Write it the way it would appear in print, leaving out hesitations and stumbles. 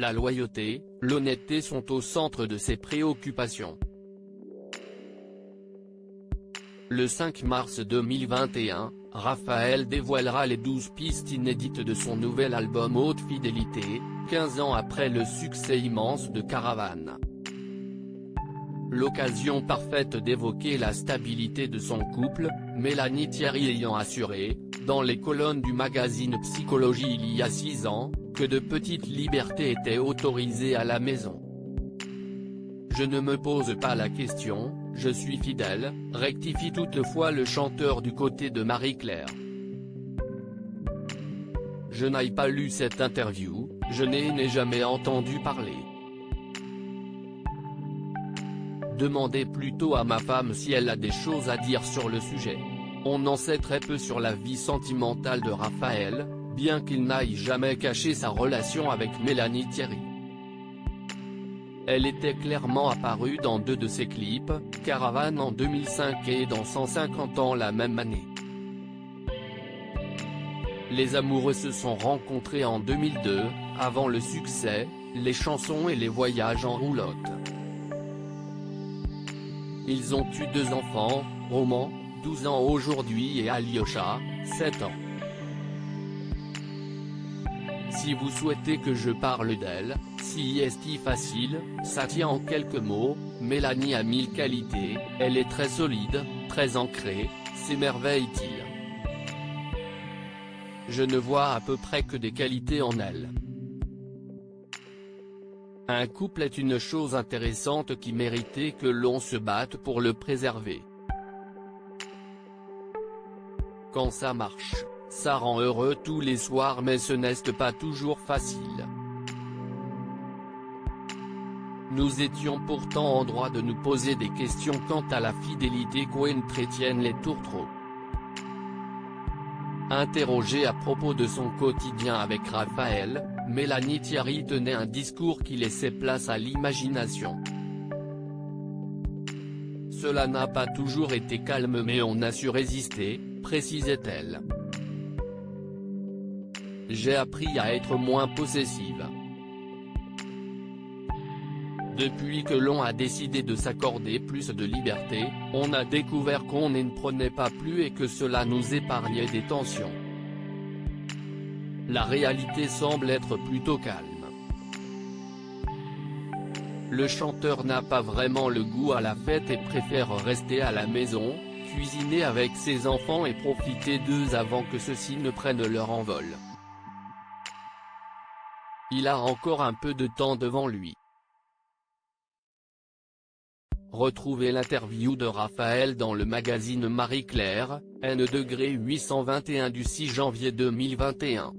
La loyauté, l'honnêteté sont au centre de ses préoccupations. Le 5 mars 2021, Raphaël dévoilera les 12 pistes inédites de son nouvel album Haute Fidélité, 15 ans après le succès immense de Caravane. L'occasion parfaite d'évoquer la stabilité de son couple, Mélanie Thierry ayant assuré, dans les colonnes du magazine Psychologie il y a 6 ans, que de petites libertés étaient autorisées à la maison. Je ne me pose pas la question, je suis fidèle, rectifie toutefois le chanteur du côté de Marie-Claire. Je n'ai pas lu cette interview, je n'ai jamais entendu parler. Demandez plutôt à ma femme si elle a des choses à dire sur le sujet. On en sait très peu sur la vie sentimentale de Raphaël, bien qu'il n'aille jamais caché sa relation avec Mélanie Thierry. Elle était clairement apparue dans 2 de ses clips, Caravane en 2005 et dans 150 ans la même année. Les amoureux se sont rencontrés en 2002, avant le succès, les chansons et les voyages en roulotte. Ils ont eu 2 enfants, Roman, 12 ans aujourd'hui et Alyosha, 7 ans. Si vous souhaitez que je parle d'elle, si est facile, ça tient en quelques mots, Mélanie a 1000 qualités, elle est très solide, très ancrée, s'émerveille-t-il. Je ne vois à peu près que des qualités en elle. Un couple est une chose intéressante qui méritait que l'on se batte pour le préserver. Quand ça marche, ça rend heureux tous les soirs mais ce n'est pas toujours facile. Nous étions pourtant en droit de nous poser des questions quant à la fidélité qu'entretiennent les tourtereaux. Interrogée à propos de son quotidien avec Raphaël, Mélanie Thierry tenait un discours qui laissait place à l'imagination. Cela n'a pas toujours été calme mais on a su résister, précisait-elle. J'ai appris à être moins possessive. Depuis que l'on a décidé de s'accorder plus de liberté, on a découvert qu'on ne prenait pas plus et que cela nous épargnait des tensions. La réalité semble être plutôt calme. Le chanteur n'a pas vraiment le goût à la fête et préfère rester à la maison, cuisiner avec ses enfants et profiter d'eux avant que ceux-ci ne prennent leur envol. Il a encore un peu de temps devant lui. Retrouvez l'interview de Raphaël dans le magazine Marie-Claire, N°821 du 6 janvier 2021.